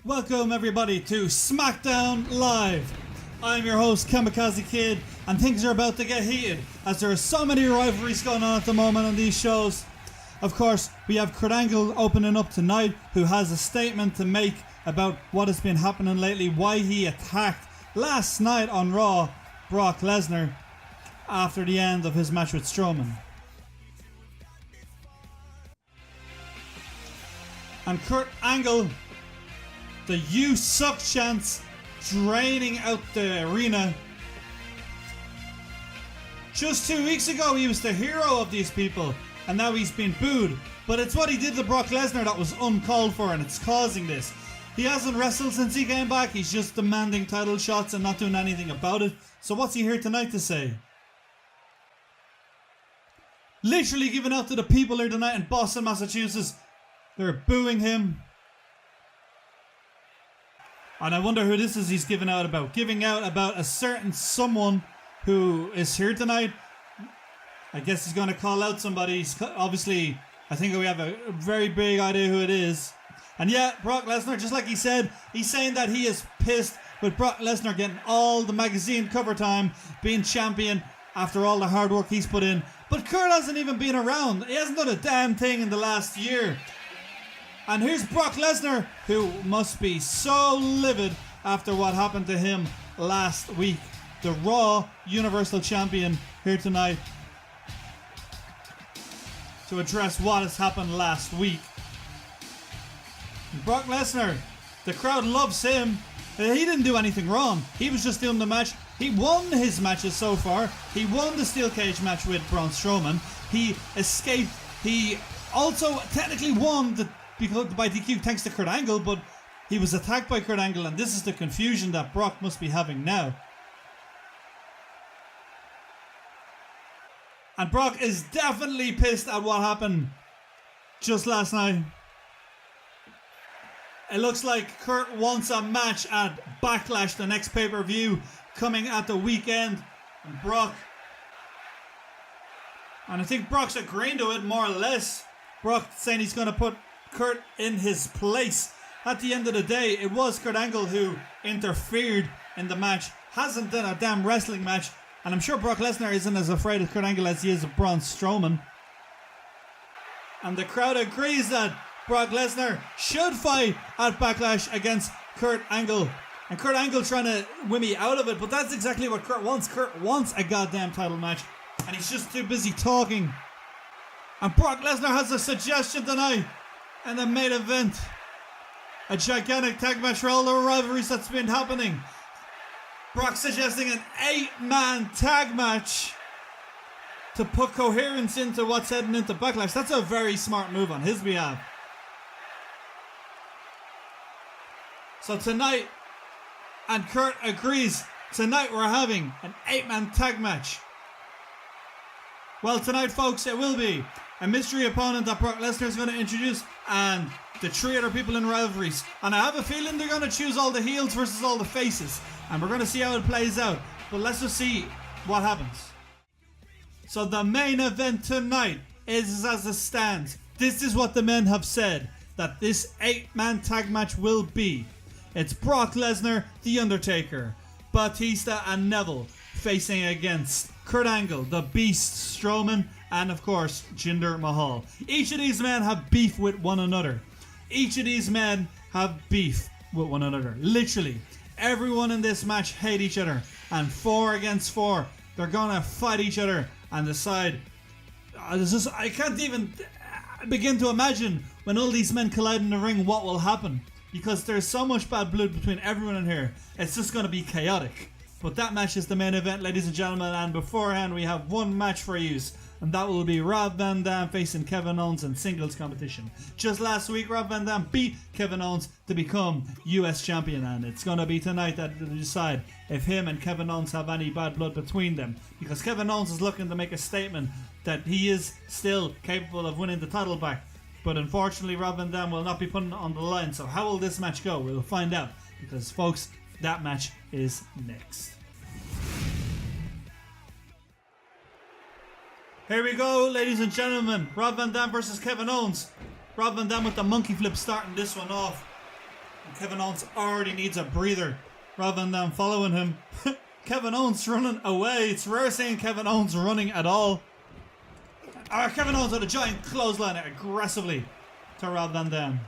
Welcome everybody to SmackDown Live. I'm your host KamikazeKid, and things are about to get heated as there are so many rivalries going on at the moment on these shows. Of course, we have Kurt Angle opening up tonight, who has a statement to make about what has been happening lately, why he attacked last night on Raw Brock Lesnar after the end of his match with Strowman. And Kurt Angle, the "you suck" chants draining out the arena. Just 2 weeks ago he was the hero of these people, and now he's been booed. But it's what he did to Brock Lesnar that was uncalled for, and it's causing this. He hasn't wrestled since he came back. He's just demanding title shots and not doing anything about it. So what's he here tonight to say? Literally giving out to the people here tonight in Boston, Massachusetts. They're booing him. And I wonder who this is he's giving out about. Giving out about a certain someone who is here tonight. I guess he's going to call out somebody. Obviously, I think we have a very big idea who it is. And yeah, Brock Lesnar, just like he said, he's saying that he is pissed with Brock Lesnar getting all the magazine cover time, being champion after all the hard work he's put in. But Kurt hasn't even been around. He hasn't done a damn thing in the last year. And here's Brock Lesnar, who must be so livid after what happened to him last week. The Raw Universal Champion here tonight to address what has happened last week. Brock Lesnar, the crowd loves him. He didn't do anything wrong. He was just doing the match. He won his matches so far. He won the steel cage match with Braun Strowman. He escaped. He also technically won by DQ thanks to Kurt Angle, but he was attacked by Kurt Angle, and this is the confusion that Brock must be having now. And Brock is definitely pissed at what happened just last night. It looks like Kurt wants a match at Backlash, the next pay-per-view coming at the weekend. And I think Brock's agreeing to it more or less. Brock saying he's going to put Kurt in his place. At the end of the day, it was Kurt Angle who interfered in the match. Hasn't done a damn wrestling match. And I'm sure Brock Lesnar isn't as afraid of Kurt Angle as he is of Braun Strowman. And the crowd agrees that Brock Lesnar should fight at Backlash against Kurt Angle. And Kurt Angle trying to wimmy out of it, but that's exactly what Kurt wants. Kurt wants a goddamn title match, and he's just too busy talking. And Brock Lesnar has a suggestion tonight in the main event. A gigantic tag match for all the rivalries that's been happening. Brock suggesting an 8-man tag match to put coherence into what's heading into Backlash. That's a very smart move on his behalf. So tonight, and Kurt agrees, tonight we're having an 8-man tag match. Well, tonight, folks, it will be a mystery opponent that Brock Lesnar is going to introduce, and the 3 other people in rivalries. And I have a feeling they're going to choose all the heels versus all the faces. And we're going to see how it plays out. But let's just see what happens. So the main event tonight is as it stands. This is what the men have said that this 8-man tag match will be. It's Brock Lesnar, The Undertaker, Batista and Neville facing against Kurt Angle, the Beast Strowman, and of course Jinder Mahal. Each of these men have beef with one another. Literally, everyone in this match hate each other, and 4 against 4, they're gonna fight each other and decide. I can't even begin to imagine when all these men collide in the ring what will happen, because there's so much bad blood between everyone in here. It's just gonna be chaotic. But that match is the main event, ladies and gentlemen, and beforehand we have one match for you, and that will be Rob Van Dam facing Kevin Owens in singles competition. Just last week, Rob Van Dam beat Kevin Owens to become US champion, and it's going to be tonight that they decide if him and Kevin Owens have any bad blood between them, because Kevin Owens is looking to make a statement that he is still capable of winning the title back. But unfortunately, Rob Van Dam will not be putting it on the line. So how will this match go? We'll find out, because folks, that match is next. Here we go, ladies and gentlemen. Rob Van Dam versus Kevin Owens. Rob Van Dam with the monkey flip starting this one off. Kevin Owens already needs a breather rather than following him. Kevin Owens running away. It's rare seeing Kevin Owens running at all. Kevin Owens with a giant clothesline aggressively to Rob Van Dam.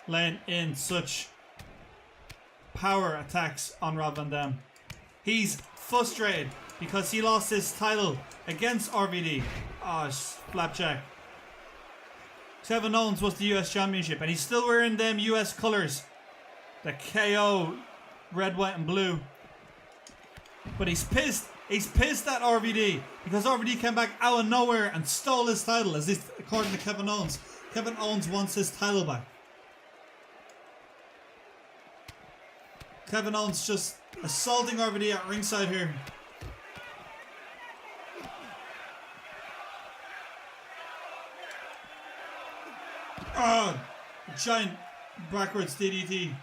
Laying in such power attacks on Rob Van Dam. He's frustrated because he lost his title against RVD. Oh, flapjack. Kevin Owens was the US Championship and he's still wearing them US colours. The KO red, white and blue. But he's pissed. He's pissed at RVD because RVD came back out of nowhere and stole his title, as this, according to Kevin Owens. Kevin Owens wants his title back. Kevin Owens just assaulting RVD at ringside here. Oh, giant backwards DDT.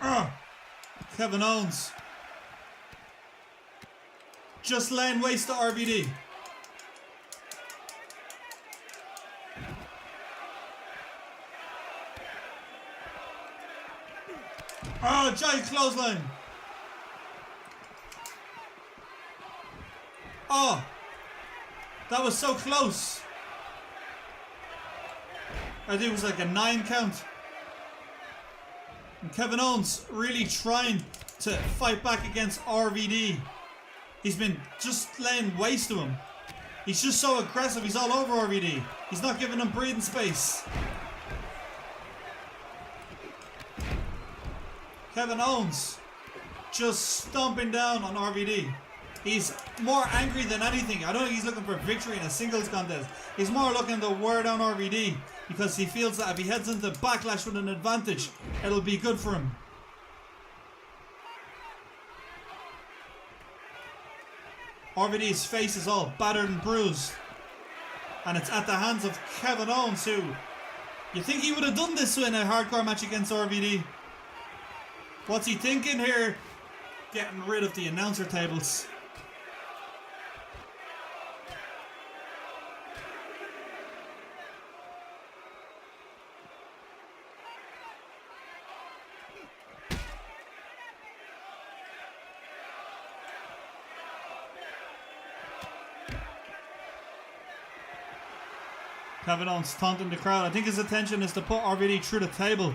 Oh, Kevin Owens just laying waste to RVD. Oh, giant clothesline. Oh, that was so close. I think it was like a 9 count. And Kevin Owens really trying to fight back against RVD. He's been just laying waste to him. He's just so aggressive. He's all over RVD. He's not giving him breathing space. Kevin Owens just stomping down on RVD. He's more angry than anything. I don't think he's looking for victory in a singles contest. He's more looking to wear down RVD because he feels that if he heads into Backlash with an advantage, it'll be good for him. RVD's face is all battered and bruised. And it's at the hands of Kevin Owens, who you think he would have done this in a hardcore match against RVD. What's he thinking here? Getting rid of the announcer tables. Kevin Owens taunting the crowd. I think his intention is to put RVD through the table.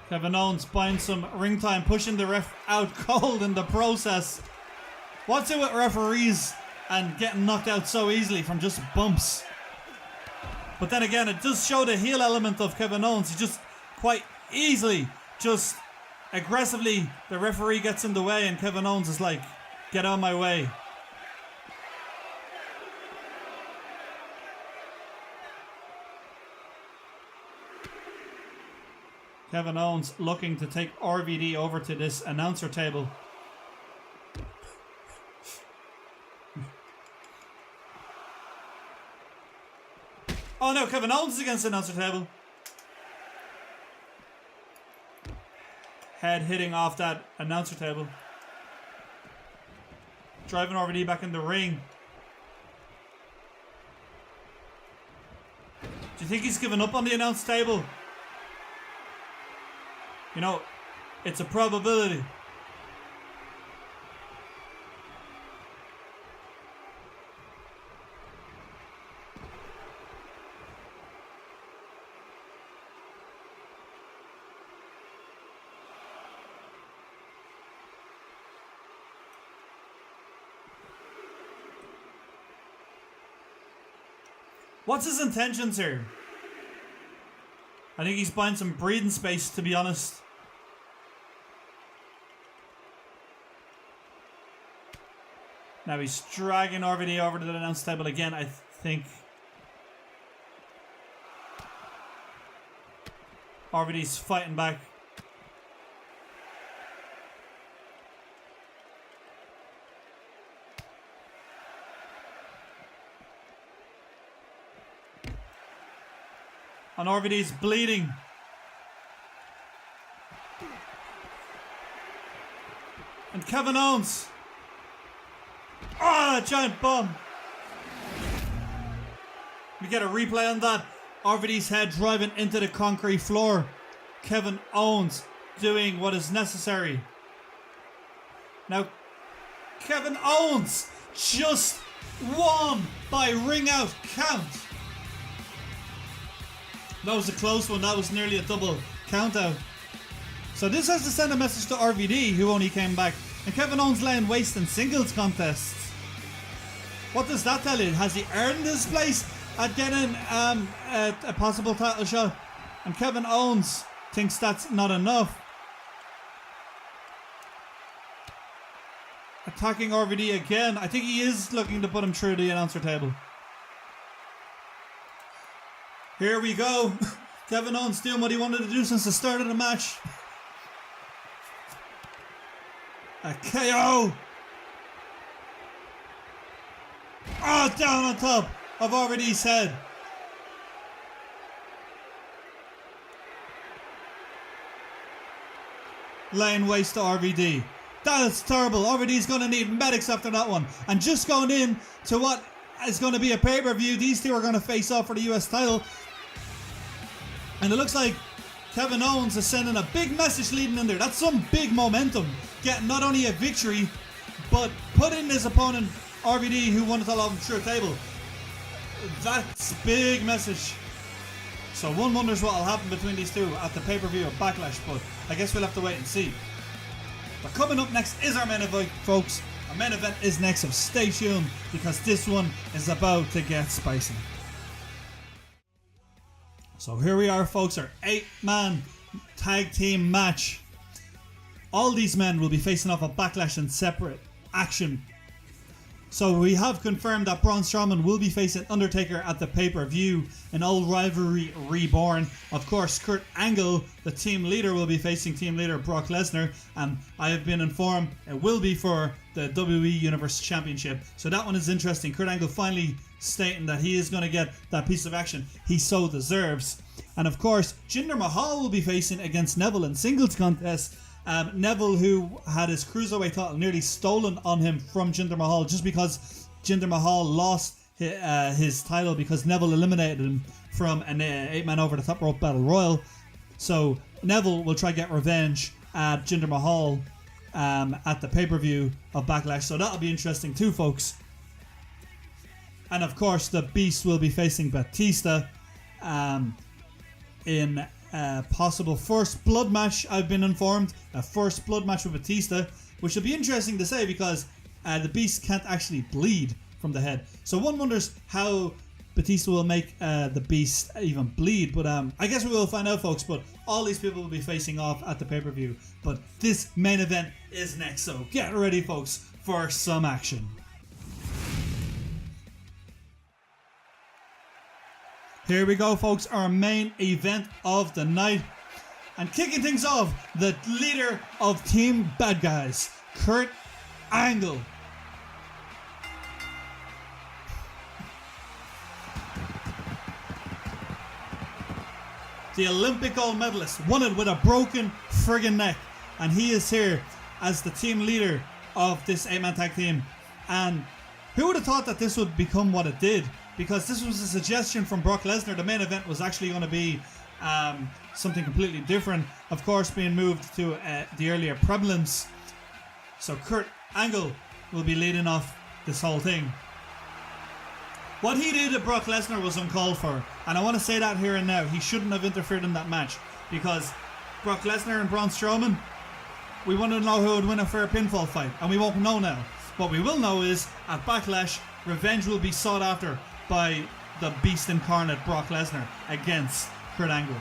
Kevin Owens buying some ring time, pushing the ref out cold in the process. What's it with referees and getting knocked out so easily from just bumps? But then again, it does show the heel element of Kevin Owens. He just quite easily, just aggressively, the referee gets in the way and Kevin Owens is like, get out of my way. Kevin Owens looking to take RVD over to this announcer table. Oh no, Kevin Owens is against the announcer table. Head hitting off that announcer table. Driving RVD back in the ring. Do you think he's given up on the announce table? You know, it's a probability. What's his intentions here? I think he's buying some breathing space, to be honest. Now he's dragging RVD over to the announce table again, I think. RVD's fighting back. And RVD's bleeding. And Kevin Owens. Ah, giant bomb. We get a replay on that. RVD's head driving into the concrete floor. Kevin Owens doing what is necessary. Now, Kevin Owens just won by ring out count. That was a close one. That was nearly a double count out. So this has to send a message to RVD, who only came back. And Kevin Owens laying waste in singles contests. What does that tell you? Has he earned his place at getting a possible title shot? And Kevin Owens thinks that's not enough. Attacking RVD again. I think he is looking to put him through the announcer table. Here we go. Kevin Owens doing what he wanted to do since the start of the match. A KO. Oh, down on top of RVD's head. Laying waste to RVD. That is terrible. RVD's going to need medics after that one. And just going in to what is going to be a pay-per-view. These two are going to face off for the US title. And it looks like Kevin Owens is sending a big message leading in there. That's some big momentum. Getting not only a victory, but putting his opponent, RVD, who won the title off through a table. That's big message. So one wonders what will happen between these two at the pay-per-view of Backlash, but I guess we'll have to wait and see. But coming up next is our main event, folks. Our main event is next, so stay tuned because this one is about to get spicy. So here we are, folks, our 8-man tag team match. All these men will be facing off at Backlash in separate action. So we have confirmed that Braun Strowman will be facing Undertaker at the pay-per-view, an old rivalry reborn. Of course, Kurt Angle, the team leader, will be facing team leader Brock Lesnar, and I have been informed it will be for the WWE Universe Championship. So that one is interesting. Kurt Angle finally stating that he is going to get that piece of action he so deserves. And of course, Jinder Mahal will be facing against Neville in singles contest. Neville, who had his cruiserweight title nearly stolen on him from Jinder Mahal, just because Jinder Mahal lost his title because Neville eliminated him from an 8-man over the top rope battle royal. So Neville will try to get revenge at Jinder Mahal at the pay-per-view of Backlash. So that'll be interesting too, folks. And of course, the Beast will be facing Batista in possible first blood match. I've been informed a first blood match with Batista, which will be interesting to say because the Beast can't actually bleed from the head. So one wonders how Batista will make the Beast even bleed. But I guess we will find out, folks. But all these people will be facing off at the pay-per-view. But this main event is next, so get ready, folks, for some action. Here we go, folks, our main event of the night. And kicking things off, the leader of Team Bad Guys, Kurt Angle. The Olympic gold medalist won it with a broken friggin' neck. And he is here as the team leader of this 8-man tag team. And who would have thought that this would become what it did? Because this was a suggestion from Brock Lesnar. The main event was actually going to be something completely different. Of course, being moved to the earlier prelims. So Kurt Angle will be leading off this whole thing. What he did to Brock Lesnar was uncalled for. And I want to say that here and now. He shouldn't have interfered in that match. Because Brock Lesnar and Braun Strowman, we want to know who would win a fair pinfall fight. And we won't know now. What we will know is, at Backlash, revenge will be sought after by the Beast incarnate Brock Lesnar against Kurt Angle.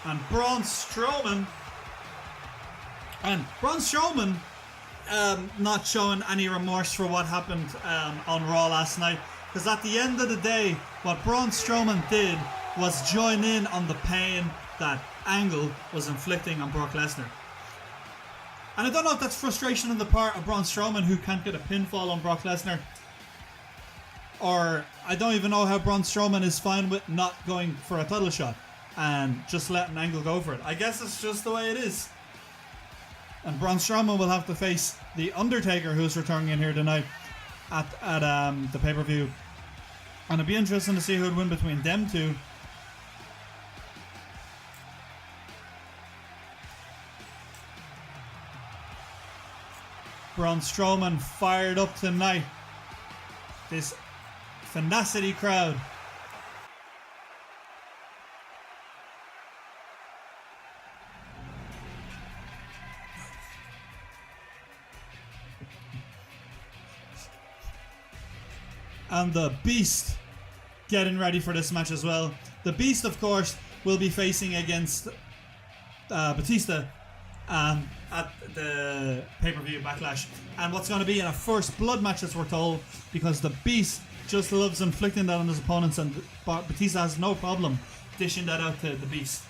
And Braun Strowman not showing any remorse for what happened on Raw last night, because at the end of the day what Braun Strowman did was join in on the pain that Angle was inflicting on Brock Lesnar. And I don't know if that's frustration on the part of Braun Strowman, who can't get a pinfall on Brock Lesnar, or I don't even know how Braun Strowman is fine with not going for a title shot and just letting Angle go for it. I guess it's just the way it is. And Braun Strowman will have to face The Undertaker, who's returning in here tonight at the pay-per-view. And it'll be interesting to see who would win between them two. Braun Strowman fired up tonight. This Finacity crowd. And the Beast getting ready for this match as well. The Beast, of course, will be facing against Batista at the pay-per-view Backlash. And what's going to be in a first blood match, as we're told, because the Beast just loves inflicting that on his opponents, and Batista has no problem dishing that out to the Beast.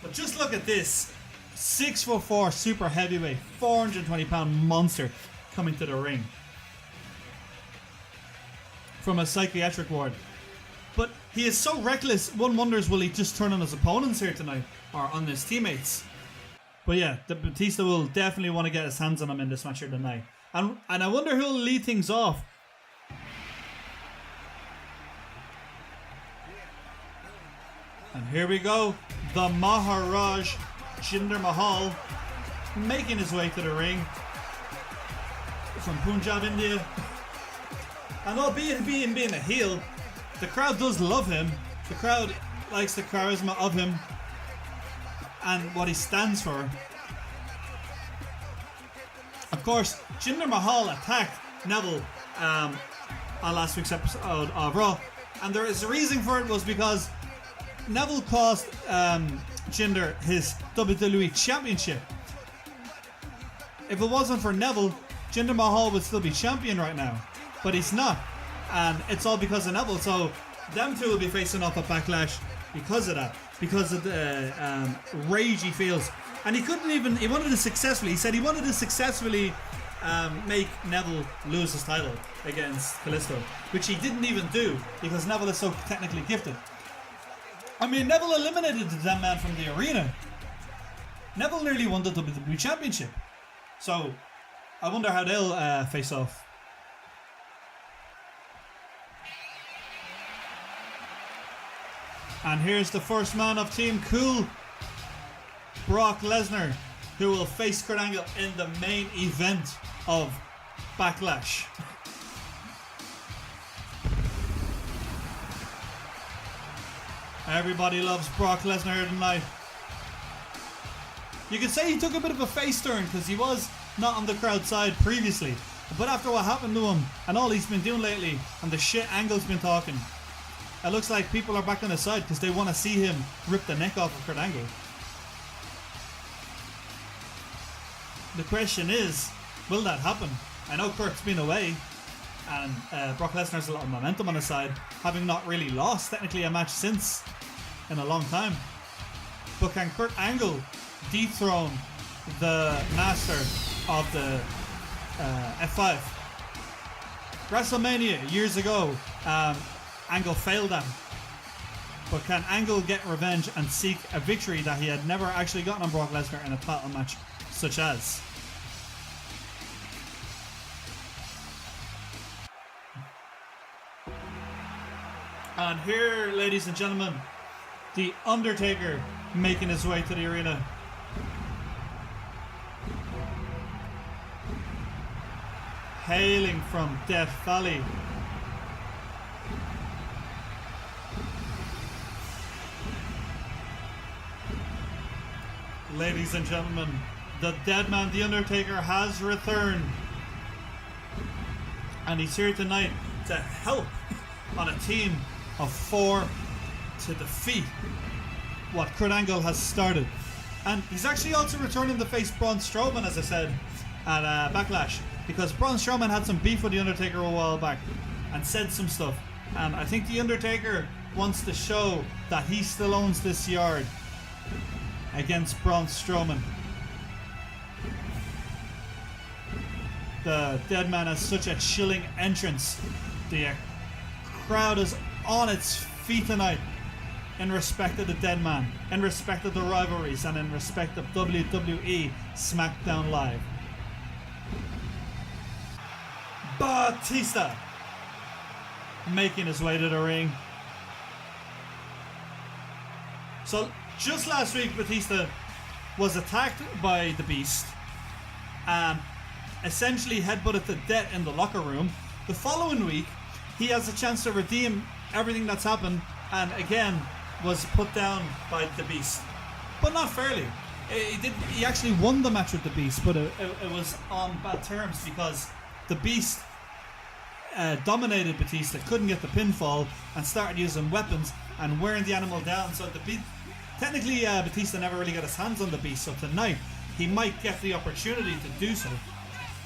But just look at this. 6'4" super heavyweight, 420 pound monster coming to the ring from a psychiatric ward. But he is so reckless, one wonders, will he just turn on his opponents here tonight or on his teammates? But yeah, the Batista will definitely want to get his hands on him in this match here tonight. And I wonder who will lead things off. And here we go, the Maharaj Jinder Mahal making his way to the ring from Punjab, India. And albeit him being a heel, the crowd does love him. The crowd likes the charisma of him and what he stands for. Of course, Jinder Mahal attacked Neville on last week's episode of Raw, and there is a reason for it. Was because Neville cost Jinder his WWE Championship. If it wasn't for Neville, Jinder Mahal would still be champion right now, but he's not, and it's all because of Neville. So them two will be facing off at Backlash because of that, because of the rage he feels. And he wanted to successfully, he said he wanted to successfully make Neville lose his title against Kalisto, which he didn't even do because Neville is so technically gifted. I mean, Neville eliminated the damn man from the arena. Neville nearly won the WWE Championship. So I wonder how they'll face off. And here's the first man of Team Cool, Brock Lesnar, who will face Kurt Angle in the main event of Backlash. Everybody loves Brock Lesnar here tonight. You could say he took a bit of a face turn because he was not on the crowd side previously. But after what happened to him and all he's been doing lately and the shit Angle's been talking, it looks like people are back on his side because they want to see him rip the neck off of Kurt Angle. The question is, will that happen? I know Kurt's been away and Brock Lesnar has a lot of momentum on his side, having not really lost technically a match since in a long time. But can Kurt Angle dethrone the master of the F5? WrestleMania years ago, Angle failed at, but can Angle get revenge and seek a victory that he had never actually gotten on Brock Lesnar in a title match such as? And here, ladies and gentlemen, The Undertaker making his way to the arena. Hailing from Death Valley. Ladies and gentlemen, the dead man, The Undertaker, has returned. And he's here tonight to help on a team of 4 to defeat what Kurt Angle has started. And he's actually also returning to face Braun Strowman, as I said, at Backlash, because Braun Strowman had some beef with The Undertaker a while back and said some stuff. And I think The Undertaker wants to show that he still owns this yard against Braun Strowman. The dead man has such a chilling entrance. The crowd is on its feet tonight in respect of the dead man, in respect of the rivalries, and in respect of WWE SmackDown Live. Batista making his way to the ring. So just last week, Batista was attacked by the Beast and essentially headbutted to death in the locker room. The following week, he has a chance to redeem everything that's happened, and again was put down by the Beast, but not fairly. He actually won the match with the Beast, but it was on bad terms because the Beast dominated Batista, couldn't get the pinfall, and started using weapons and wearing the animal down. So technically Batista never really got his hands on the Beast, so tonight he might get the opportunity to do so,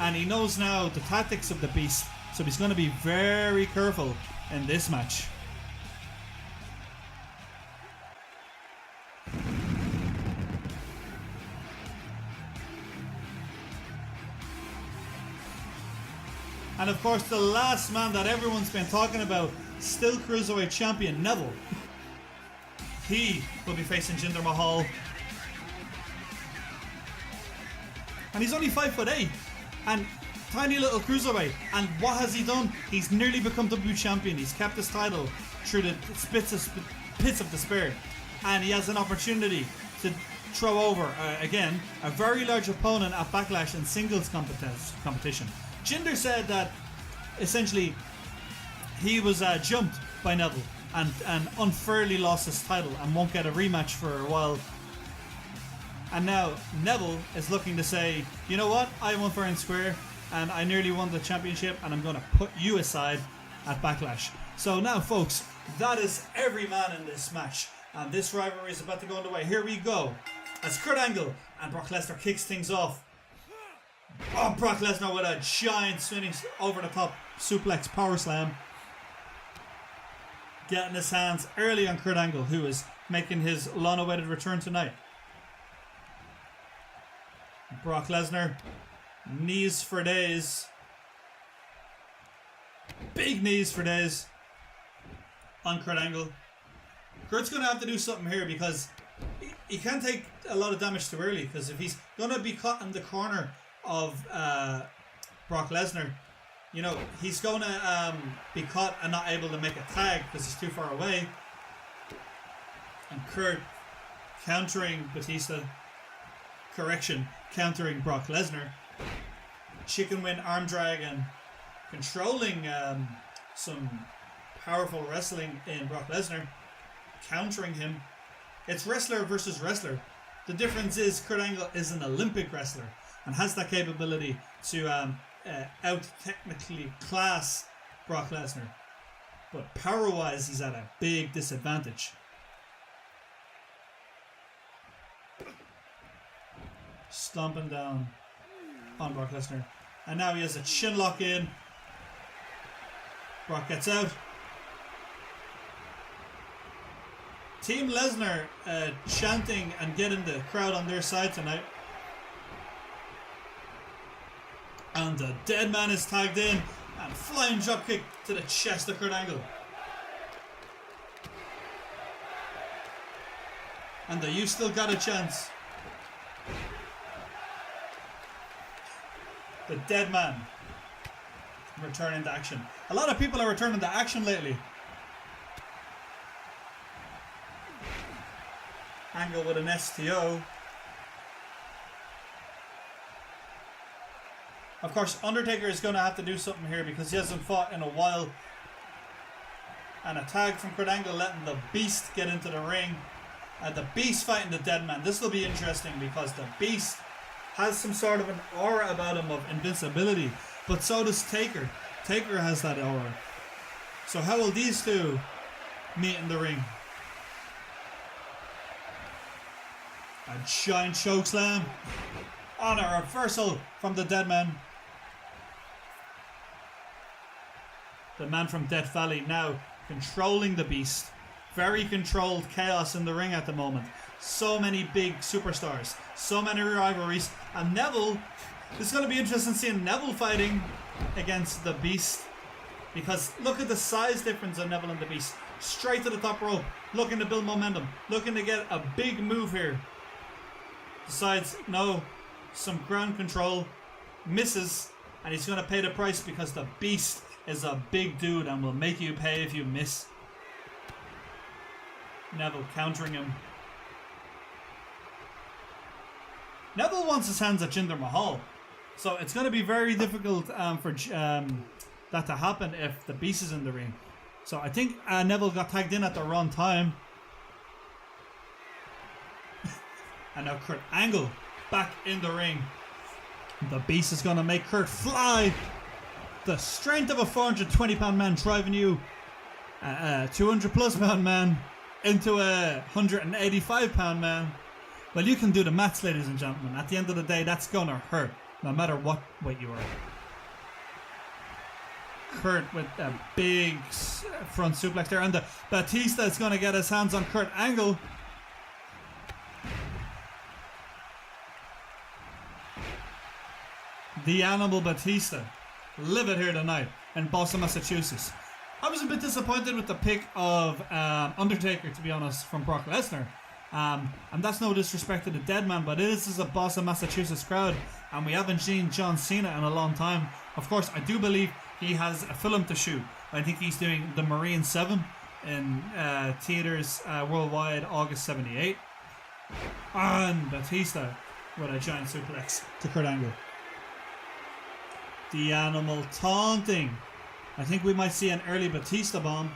and he knows now the tactics of the Beast, so he's going to be very careful in this match. And of course, the last man that everyone's been talking about, still Cruiserweight Champion, Neville. He will be facing Jinder Mahal. And he's only 5'8", and tiny little Cruiserweight. And what has he done? He's nearly become WWE Champion. He's kept his title through the pits of despair. And he has an opportunity to throw over, again, a very large opponent at Backlash in singles competition. Jinder said that essentially he was jumped by Neville and unfairly lost his title and won't get a rematch for a while. And now Neville is looking to say, you know what, I won fair and square and I nearly won the championship and I'm going to put you aside at Backlash. So now folks, that is every man in this match, and this rivalry is about to go underway. Here we go as Kurt Angle and Brock Lesnar kicks things off. Oh, Brock Lesnar with a giant swinging over the top suplex power slam. Getting his hands early on Kurt Angle, who is making his long-awaited return tonight. Brock Lesnar, knees for days. Big knees for days on Kurt Angle. Kurt's going to have to do something here because he can't take a lot of damage too early, because if he's going to be caught in the corner of Brock Lesnar, you know, he's going to be caught and not able to make a tag because he's too far away. And Kurt countering Batista, countering Brock Lesnar. Chicken wing arm drag and controlling some powerful wrestling in Brock Lesnar, countering him. It's wrestler versus wrestler. The difference is Kurt Angle is an Olympic wrestler and has that capability to out-technically class Brock Lesnar. But power-wise, he's at a big disadvantage. Stomping down on Brock Lesnar. And now he has a chin lock in. Brock gets out. Team Lesnar chanting and getting the crowd on their side tonight. And the dead man is tagged in. And flying dropkick to the chest of Kurt Angle. And the You Still Got a Chance. The dead man returning to action. A lot of people are returning to action lately. Angle with an STO. Of course, Undertaker is going to have to do something here because he hasn't fought in a while. And a tag from Kurt Angle letting the Beast get into the ring. The Beast fighting the dead man. This will be interesting because the Beast has some sort of an aura about him of invincibility, but so does Taker. Taker has that aura. So how will these two meet in the ring? A giant chokeslam on a reversal from the dead man. The man from Death Valley now controlling the Beast. Very controlled chaos in the ring at the moment. So many big superstars, so many rivalries, and Neville. It's going to be interesting seeing Neville fighting against the Beast Because look at the size difference of Neville and the Beast. Straight to the top rope, looking to build momentum, looking to get a big move here. Decides, no, some ground control, misses, and he's going to pay the price because the Beast is a big dude and will make you pay if you miss. Neville countering him. Neville wants his hands at Jinder Mahal, so it's going to be very difficult for that to happen if the Beast is in the ring. So I think Neville got tagged in at the wrong time. And now Kurt Angle back in the ring. The Beast is going to make Kurt fly. The strength of a 420 pound man driving you, 200 plus pound man, into a 185 pound man. Well, you can do the maths, ladies and gentlemen. At the end of the day, that's going to hurt, no matter what weight you are. Kurt with a big front suplex there, and the Batista is going to get his hands on Kurt Angle. The Animal Batista, livid here tonight in Boston, Massachusetts. I was a bit disappointed with the pick of Undertaker, to be honest, from Brock Lesnar. And that's no disrespect to the dead man, but this is a Boston, Massachusetts crowd, and we haven't seen John Cena in a long time. Of course, I do believe he has a film to shoot. I think he's doing The Marine 7 in theaters worldwide, August 78. And Batista with a giant suplex to Kurt Angle. The Animal taunting. I think we might see an early Batista bomb.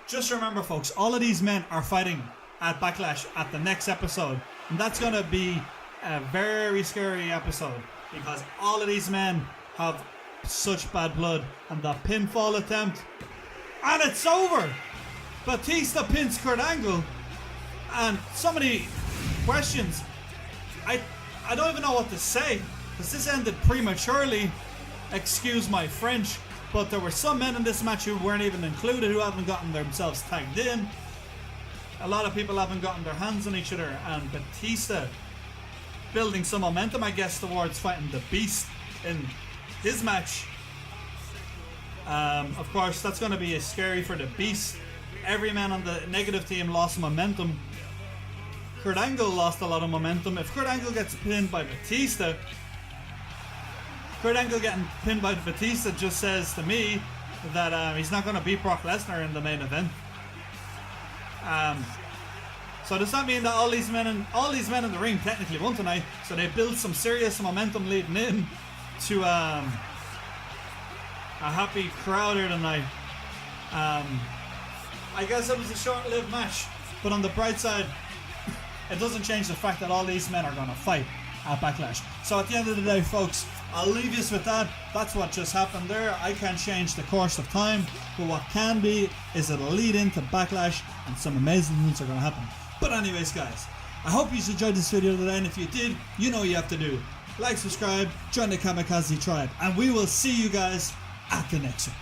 Just remember, folks, all of these men are fighting at Backlash at the next episode. And that's going to be a very scary episode, because all of these men have such bad blood. And the pinfall attempt. And it's over! Batista pins Kurt Angle. And so many questions. I don't even know what to say, because this ended prematurely. Excuse my French. But there were some men in this match who weren't even included, who haven't gotten themselves tagged in. A lot of people haven't gotten their hands on each other, and Batista building some momentum, I guess, towards fighting the Beast in his match. Of course, that's going to be scary for the Beast. Every man on the negative team lost momentum. Kurt Angle lost a lot of momentum. If Kurt Angle gets pinned by Batista, Kurt Angle getting pinned by Batista just says to me that he's not going to beat Brock Lesnar in the main event. So does that mean that all these men in the ring technically won tonight? So they built some serious momentum leading in to a happy crowd here tonight. I guess it was a short-lived match, but on the bright side, it doesn't change the fact that all these men are going to fight at Backlash. So at the end of the day, folks, I'll leave you with that. That's what just happened there. I can't change the course of time, but what can be is it'll lead into Backlash, and some amazing things are going to happen. But anyways, guys, I hope you enjoyed this video today, and if you did, you know what you have to do. Like, subscribe, join the Kamikaze tribe, and we will see you guys at the next one.